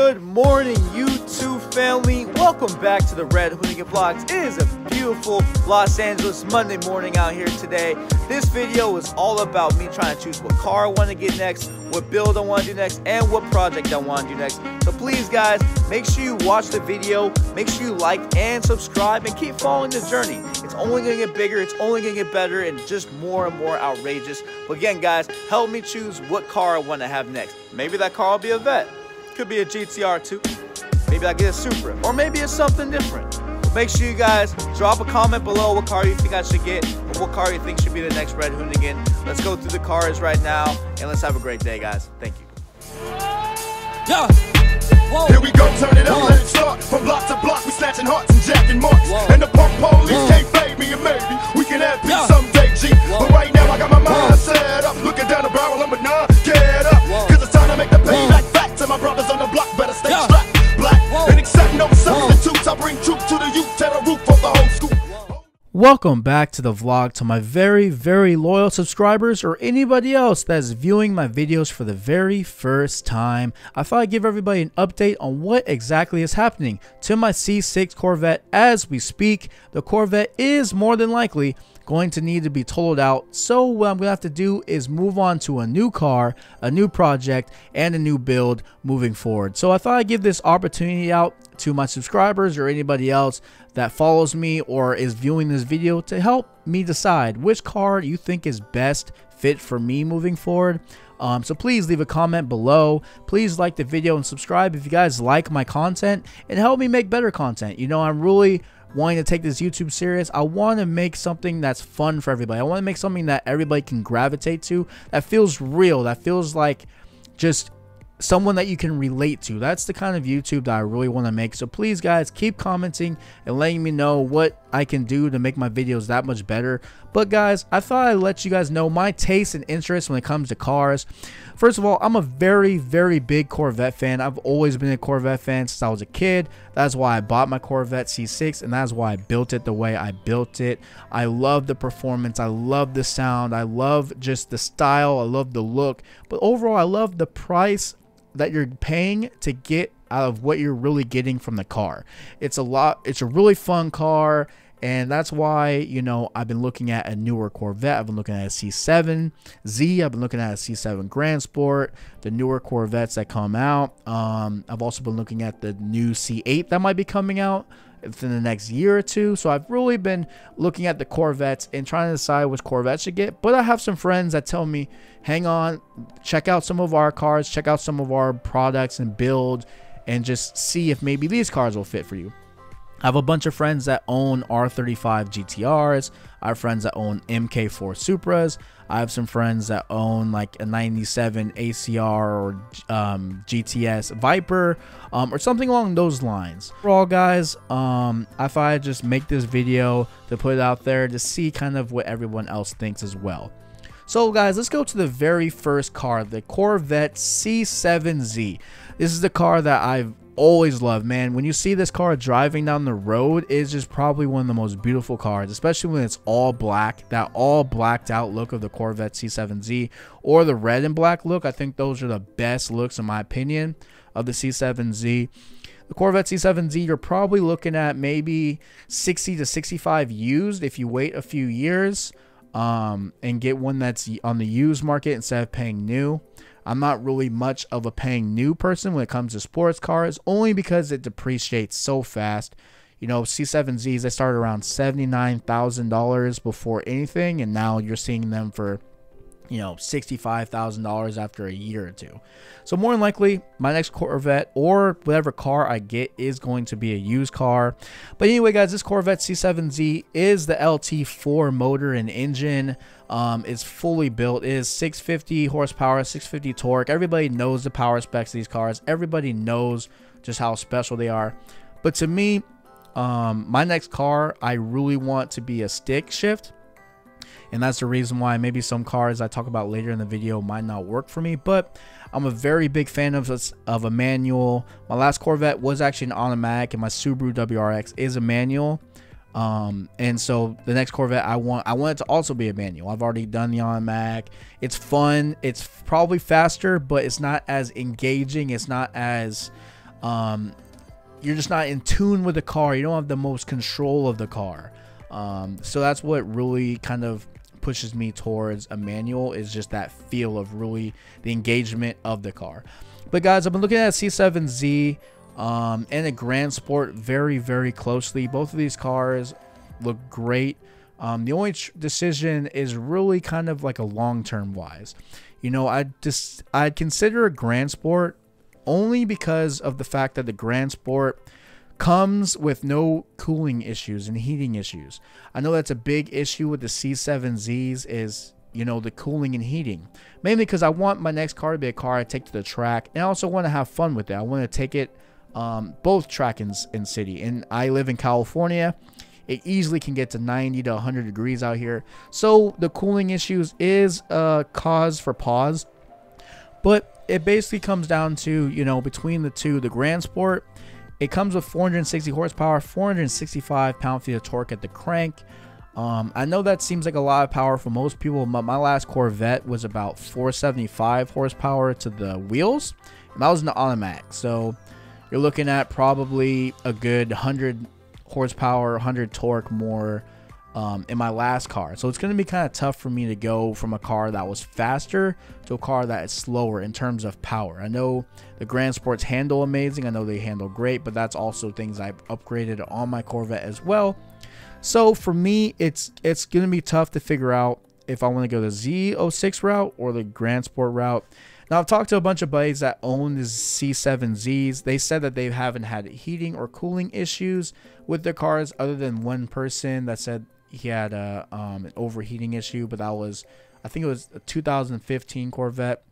Good morning, YouTube family. Welcome back to the Red Hoonigan Vlogs. It is a beautiful Los Angeles Monday morning out here today. This video is all about me trying to choose what car I want to get next, what build I want to do next, and what project I want to do next. So please, guys, make sure you watch the video, make sure you like and subscribe, and keep following the journey. It's only going to get bigger, it's only going to get better, and just more and more outrageous. But again, guys, help me choose what car I want to have next. Maybe that car will be a Vette. Could be a GTR too. Maybe I get a Supra, or maybe it's something different. Make sure you guys drop a comment below what car you think I should get, or what car you think should be the next Red Hoonigan. Let's go through the cars right now, and let's have a great day, guys. Thank you. Yeah. Whoa. Here we go, turn it up, let it start. From block to block, we snatching hearts and jacking marks. Whoa. And the punk police can't fade me, and maybe we can have peace someday, G. Whoa. But right now I got my mind set up, looking down the barrel, I'm a none, get up. Whoa. Cause it's time to make the payback back to my brothers on the block, better stay strapped. Black, and accept no substitutes, I bring truth to the youth, tear the roof of the whole school. Welcome back to the vlog. To my very loyal subscribers, or anybody else that's viewing my videos for the very first time, I thought I'd give everybody an update on what exactly is happening to my C6 Corvette as we speak. The Corvette is more than likely going to need to be totaled out, so what I'm gonna have to do is move on to a new car, a new project, and a new build moving forward. So I thought I'd give this opportunity out to my subscribers or anybody else that follows me or is viewing this video to help me decide which car you think is best fit for me moving forward. So please leave a comment below. Please like the video and subscribe if you guys like my content, and help me make better content. You know, I'm really wanting to take this YouTube serious. I want to make something that's fun for everybody. I want to make something that everybody can gravitate to, that feels real, that feels like just someone that you can relate to. That's the kind of YouTube that I really want to make. So please, guys, keep commenting and letting me know what I can do to make my videos that much better. But guys, I thought I'd let you guys know my taste and interest when it comes to cars. First of all, I'm a very big Corvette fan. I've always been a Corvette fan since I was a kid. That's why I bought my Corvette C6, and that's why I built it the way I built it. I love the performance, I love the sound, I love just the style, I love the look, but overall I love the price that you're paying to get out of what you're really getting from the car. It's a really fun car, and that's why, you know, I've been looking at a newer Corvette. I've been looking at a C7Z. I've been looking at a C7 Grand Sport, the newer Corvettes that come out. I've also been looking at the new C8 that might be coming out within the next year or two. So I've really been looking at the Corvettes and trying to decide which Corvette to get. But I have some friends that tell me, hang on, check out some of our cars, check out some of our products and build, and just see if maybe these cars will fit for you. I have a bunch of friends that own R35 GTRs. I have friends that own MK5 Supras. I have some friends that own like a 97 ACR or GTS Viper or something along those lines. Overall, guys, I thought I'd just make this video to put it out there to see kind of what everyone else thinks as well. So guys, let's go to the very first car, the Corvette C7Z. This is the car that I've always loved, man. When you see this car driving down the road, it's just probably one of the most beautiful cars, especially when it's all black. That all blacked out look of the Corvette C7Z, or the red and black look. I think those are the best looks, in my opinion, of the C7Z. The Corvette C7Z, you're probably looking at maybe 60 to 65 used if you wait a few years and get one that's on the used market instead of paying new. I'm not really much of a paying new person when it comes to sports cars, only because it depreciates so fast. You know, C7Zs, they start around $79,000 before anything, and now you're seeing them for, you know, $65,000 after a year or two. So more than likely, my next Corvette or whatever car I get is going to be a used car. But anyway, guys, this Corvette C7Z is the LT4 motor and engine. It's fully built. It is 650 horsepower, 650 torque. Everybody knows the power specs of these cars. Everybody knows just how special they are. But to me, my next car, I really want to be a stick shift. And that's the reason why maybe some cars I talk about later in the video might not work for me. But I'm a very big fan of a manual. My last Corvette was actually an automatic, and my Subaru WRX is a manual. And so the next Corvette I want it to also be a manual. I've already done the automatic. It's fun. It's probably faster, but it's not as engaging. It's not as you're just not in tune with the car. You don't have the most control of the car. So that's what really kind of pushes me towards a manual, is just that feel of really the engagement of the car. But guys, I've been looking at C7Z and a Grand Sport very closely. Both of these cars look great. The only decision is really kind of like a long-term wise. You know, I'd consider a Grand Sport only because of the fact that the Grand Sport comes with no cooling issues and heating issues. I know that's a big issue with the C7Zs, is, you know, the cooling and heating. Mainly because I want my next car to be a car I take to the track, and I also want to have fun with it. I want to take it both track and city. And I live in California. It easily can get to 90 to 100 degrees out here. So the cooling issues is a cause for pause. But it basically comes down to, you know, between the two, the Grand Sport, it comes with 460 horsepower, 465 pound-feet of torque at the crank. I know that seems like a lot of power for most people. My last Corvette was about 475 horsepower to the wheels, and that was an automatic. So you're looking at probably a good 100 horsepower, 100 torque more in my last car. So it's going to be kind of tough for me to go from a car that was faster to a car that is slower in terms of power. I know the Grand Sports handle amazing. I know they handle great, but that's also things I've upgraded on my Corvette as well. So for me, it's going to be tough to figure out if I want to go the Z06 route or the Grand Sport route. Now, I've talked to a bunch of buddies that own the C7Zs. They said that they haven't had heating or cooling issues with their cars, other than one person that said he had an overheating issue, but that was, I think it was a 2015 Corvette.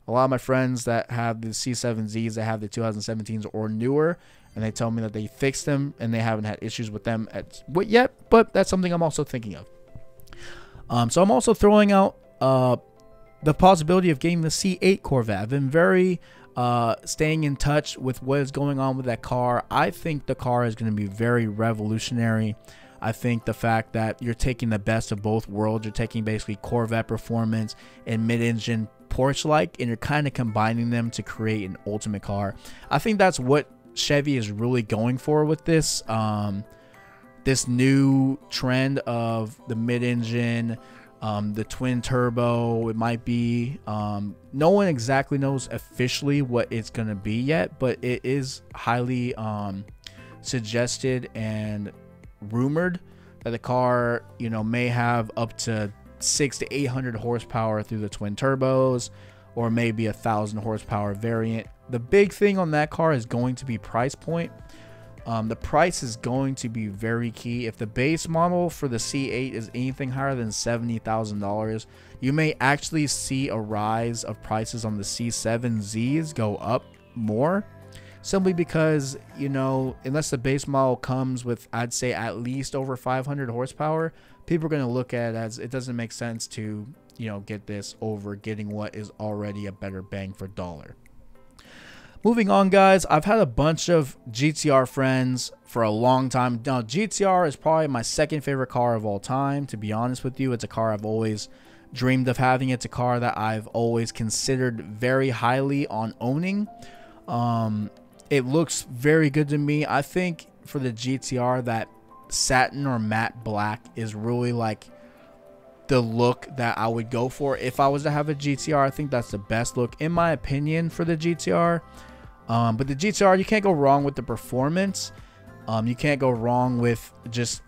A lot of my friends that have the C7Zs, that have the 2017s or newer, and they tell me that they fixed them and they haven't had issues with them yet, but that's something I'm also thinking of. So I'm also throwing out the possibility of getting the C8 Corvette. I've been very staying in touch with what is going on with that car. I think the car is going to be very revolutionary. I think the fact that you're taking the best of both worlds, you're taking basically Corvette performance and mid-engine Porsche-like, and you're kind of combining them to create an ultimate car. I think that's what Chevy is really going for with this this new trend of the mid-engine, the twin turbo. It might be no one exactly knows officially what it's going to be yet, but it is highly suggested and rumored that the car, you know, may have up to 600 to 800 horsepower through the twin turbos, or maybe 1,000 horsepower variant. The big thing on that car is going to be price point. The price is going to be very key. If the base model for the C8 is anything higher than $70,000, you may actually see a rise of prices on the C7Zs go up more, simply because, you know, unless the base model comes with, I'd say, at least over 500 horsepower, people are going to look at it as it doesn't make sense to, you know, get this over getting what is already a better bang for dollar. Moving on, guys, I've had a bunch of GTR friends for a long time. Now, GTR is probably my second favorite car of all time, to be honest with you. It's a car I've always dreamed of having. It's a car that I've always considered very highly on owning. It looks very good to me. I think for the GTR, that satin or matte black is really like the look that I would go for if I was to have a GTR. I think that's the best look in my opinion for the GTR. But the GTR, you can't go wrong with the performance. You can't go wrong with just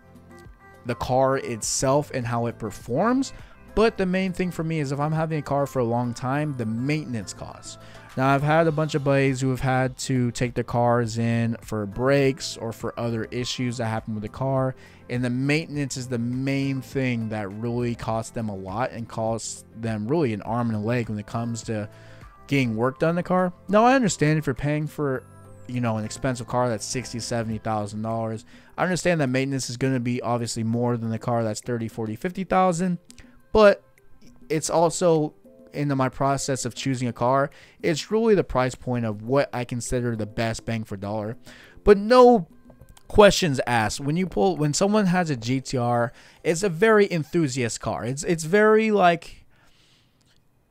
the car itself and how it performs. But the main thing for me is if I'm having a car for a long time, the maintenance costs. Now, I've had a bunch of buddies who have had to take their cars in for brakes or for other issues that happen with the car, and the maintenance is the main thing that really costs them a lot and costs them really an arm and a leg when it comes to getting work done in the car. Now, I understand if you're paying for, you know, an expensive car that's $60,000, $70,000. I understand that maintenance is going to be obviously more than the car that's $30,000, $40,000, $50,000, but it's also into my process of choosing a car, it's really the price point of what I consider the best bang for dollar. But no questions asked, when someone has a GTR, it's a very enthusiast car. It's very like,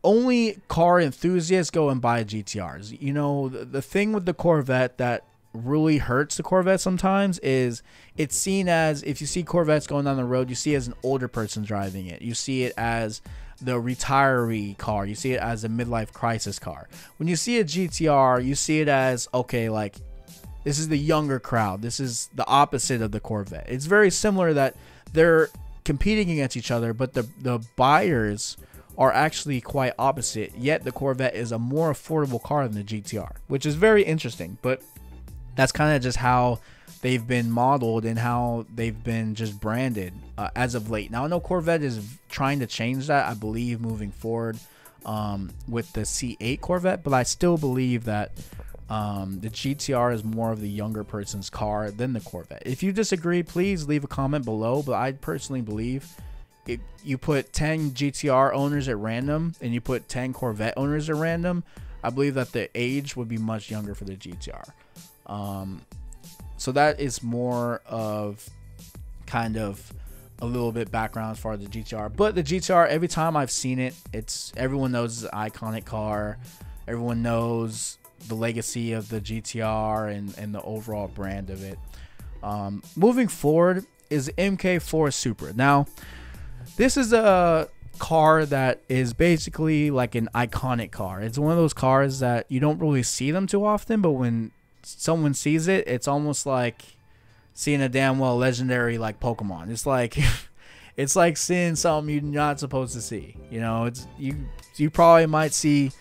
only car enthusiasts go and buy GTRs. You know, the thing with the Corvette that really hurts the Corvette sometimes is it's seen as, if you see Corvettes going down the road, you see it as an older person driving it. You see it as the retiree car. You see it as a midlife crisis car. When you see a GTR, you see it as, okay, like, this is the younger crowd. This is the opposite of the Corvette. It's very similar that they're competing against each other, but the buyers are actually quite opposite. Yet the Corvette is a more affordable car than the GTR, which is very interesting. But that's kind of just how they've been modeled and how they've been just branded as of late. Now, I know Corvette is trying to change that, I believe, moving forward with the C8 Corvette, but I still believe that the GTR is more of the younger person's car than the Corvette. If you disagree, please leave a comment below, but I personally believe if you put 10 GTR owners at random and you put 10 Corvette owners at random, I believe that the age would be much younger for the GTR. So that is more of kind of a little bit background as far as the GTR. But the GTR, every time I've seen it, everyone knows it's an iconic car. Everyone knows the legacy of the GTR and the overall brand of it. Moving forward is MK5 Supra. Now, this is a car that is basically like an iconic car. It's one of those cars that you don't really see them too often, but when someone sees it, it's almost like seeing a damn well legendary like Pokemon. It's like it's like seeing something you're not supposed to see. You know, it's you probably might see,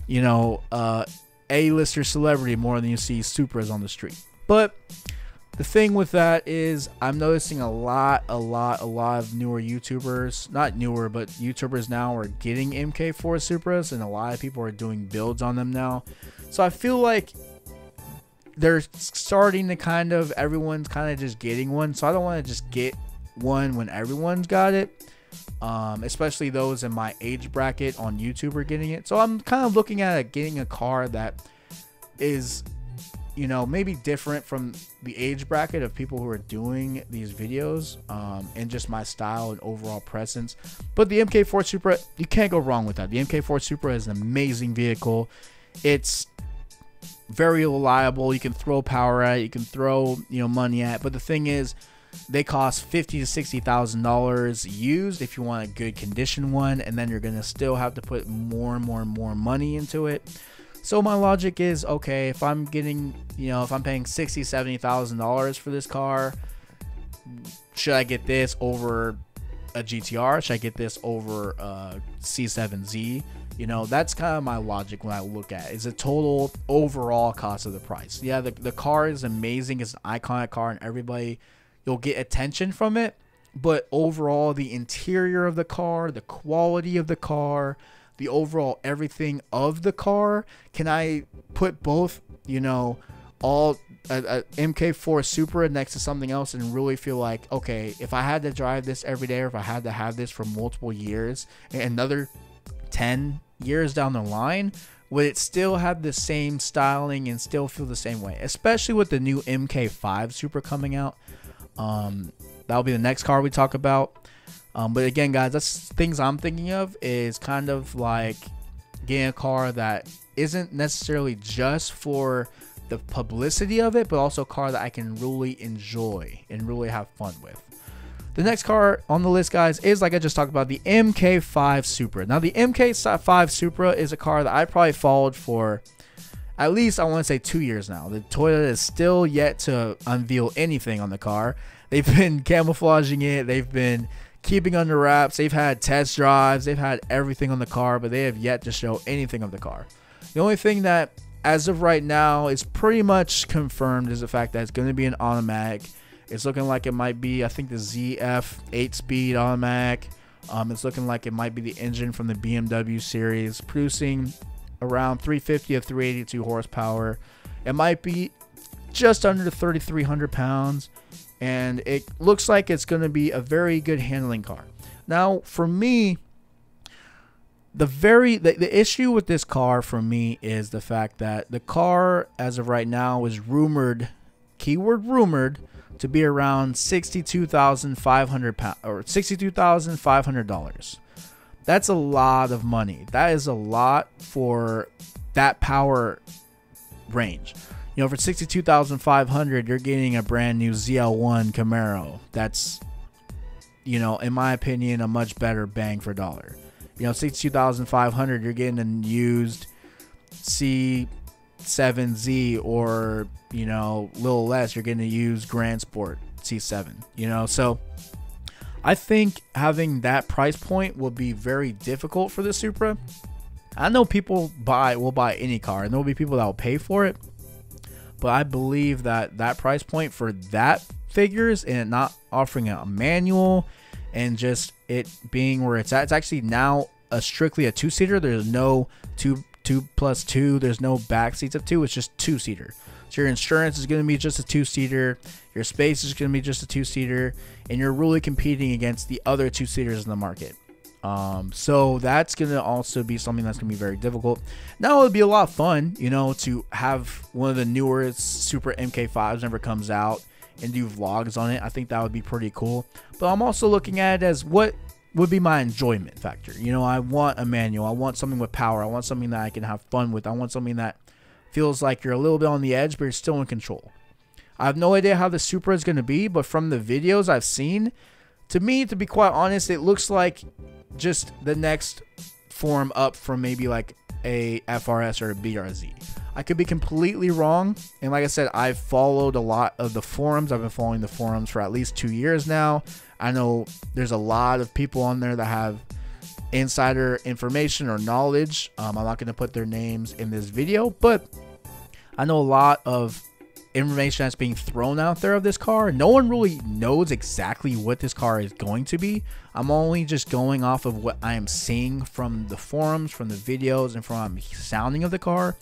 you know, A-lister celebrity more than you see Supras on the street. But the thing with that is I'm noticing a lot of newer YouTubers, not newer, but YouTubers now are getting MK4 Supras, and a lot of people are doing builds on them now. So I feel like they're starting to kind of, everyone's kind of just getting one. So I don't want to just get one when everyone's got it. Especially those in my age bracket on YouTube are getting it. So I'm kind of looking at getting a car that is, you know, maybe different from the age bracket of people who are doing these videos, and just my style and overall presence. But the MK4 Supra, you can't go wrong with that. The MK4 Supra is an amazing vehicle. It's very reliable. You can throw power at it, you can throw, you know, money at it. But the thing is, they cost $50,000 to $60,000 used if you want a good condition one, and then you're gonna still have to put more and more money into it. So my logic is, okay, if I'm getting, you know, if I'm paying $60,000 to $70,000 for this car, should I get this over a GTR? Should I get this over a C7Z? You know, that's kind of my logic when I look at it. Is the total overall cost of the price. Yeah, the car is amazing. It's an iconic car, and everybody, you'll get attention from it. But overall, the interior of the car, the quality of the car, the overall everything of the car, can I put both, you know, all a MK4 Supra next to something else and really feel like, okay, if I had to drive this every day, or if I had to have this for multiple years, and another 10 years down the line, would it still have the same styling and still feel the same way? Especially with the new MK5 Supra coming out. That'll be the next car we talk about. But again, guys, that's things I'm thinking of, is kind of like getting a car that isn't necessarily just for the publicity of it, but also a car that I can really enjoy and really have fun with. The next car on the list, guys, is, like I just talked about, the MK5 Supra. Now, the MK5 Supra is a car that I probably followed for at least, I want to say, 2 years now. The Toyota is still yet to unveil anything on the car. They've been camouflaging it. They've been keeping under wraps. They've had test drives. They've had everything on the car, but they have yet to show anything of the car. The only thing that, as of right now, is pretty much confirmed is the fact that it's going to be an automatic. It's looking like it might be, I think, the ZF 8-speed automatic. It's looking like it might be the engine from the BMW series, producing around 350 to 382 horsepower. It might be just under 3,300 pounds, and it looks like it's going to be a very good handling car. Now, for me, the issue with this car for me is the fact that the car, as of right now, is rumored, keyword rumored, to be around $62,500 or $62,500. That's a lot of money. That is a lot for that power range. You know, for $62,500, you're getting a brand new ZL1 Camaro. That's, you know, in my opinion, a much better bang for dollar. You know, $62,500, you're getting a used C7Z, or, you know, a little less, you're getting a used Grand Sport C7. You know, so I think having that price point will be very difficult for the Supra. I know people will buy any car, and there will be people that will pay for it. But I believe that that price point for that figures, and it not offering a manual, and just it being where it's at, it's actually now strictly a two-seater. There's no 2+2. There's no back seats of 2. It's just two-seater. So your insurance is going to be just a two-seater. Your space is going to be just a two-seater, and you're really competing against the other two-seaters in the market. So that's going to also be something that's going to be very difficult. Now, it would be a lot of fun, you know, to have one of the newer Supra MK5s never comes out and do vlogs on it. I think that would be pretty cool. But I'm also looking at it as what would be my enjoyment factor. You know, I want a manual. I want something with power. I want something that I can have fun with. I want something that feels like you're a little bit on the edge, but you're still in control. I have no idea how the Supra is going to be, but from the videos I've seen, to me, to be quite honest, it looks like just the next form up from maybe like a FRS or a BRZ. I could be completely wrong, and like I said, I've followed a lot of the forums. I've been following the forums for at least 2 years now. I know there's a lot of people on there that have insider information or knowledge. I'm not going to put their names in this video, but I know a lot of information that's being thrown out there of this car. No one really knows exactly what this car is going to be. I'm only just going off of what I am seeing from the forums, from the videos, and from sounding of the car.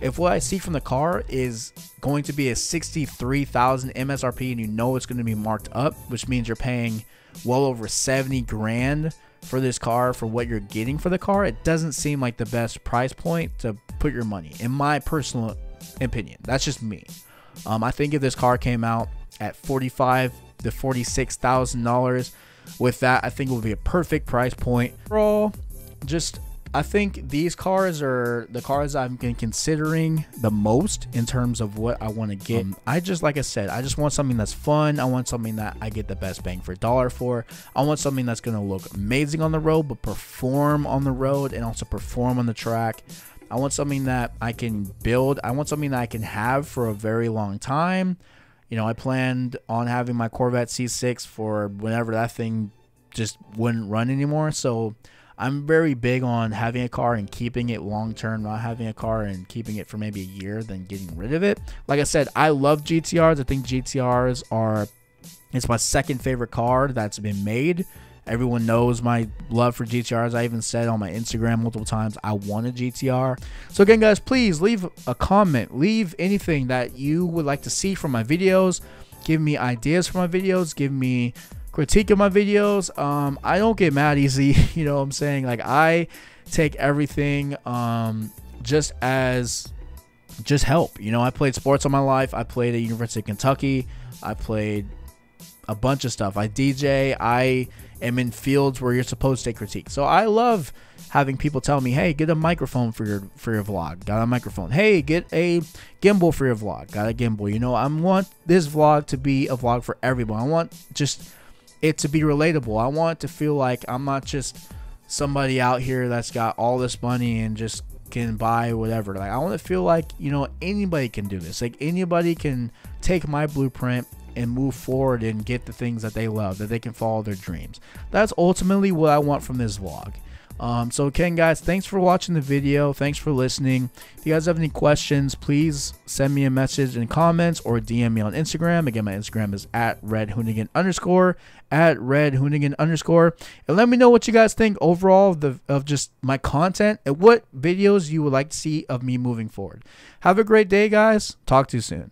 If what I see from the car is going to be a 63,000 MSRP, and you know it's going to be marked up, which means you're paying well over 70 grand for this car for what you're getting for the car, it doesn't seem like the best price point to put your money, in my personal opinion. That's just me. I think if this car came out at $45,000 to $46,000, with that, I think it would be a perfect price point. Overall, just I think these cars are the cars I've been considering the most in terms of what I want to get. Like I said, I just want something that's fun. I want something that I get the best bang for dollar for. I want something that's going to look amazing on the road, but perform on the road and also perform on the track. I want something that I can build. I want something that I can have for a very long time. You know, I planned on having my Corvette C6 for whenever that thing just wouldn't run anymore. So I'm very big on having a car and keeping it long term, not having a car and keeping it for maybe a year, then getting rid of it. Like I said, I love GTRs. I think GTRs are, it's my second favorite car that's been made. Everyone knows my love for GTRs. I even said on my Instagram multiple times I want a GTR. So again, guys, please leave a comment. Leave anything that you would like to see from my videos. Give me ideas for my videos. Give me critique of my videos. I don't get mad easy. You know what I'm saying? Like, I take everything just help. You know, I played sports all my life. I played at University of Kentucky. I played a bunch of stuff. I DJ. I am in fields where you're supposed to take critique. So I love having people tell me, hey, get a microphone for your vlog. Got a microphone. Hey, get a gimbal for your vlog. Got a gimbal. You know, I want this vlog to be a vlog for everyone. I want just it to be relatable. I want it to feel like I'm not just somebody out here that's got all this money and just can buy whatever. Like, I want to feel like, you know, anybody can do this. Like, anybody can take my blueprint and move forward and get the things that they love, that they can follow their dreams. That's ultimately what I want from this vlog. So again, guys, thanks for watching the video. Thanks for listening. If you guys have any questions, please send me a message in comments or DM me on Instagram. Again, my Instagram is @redhoonigan_, @redhoonigan_, and let me know what you guys think overall of just my content and what videos you would like to see of me moving forward. Have a great day, guys. Talk to you soon.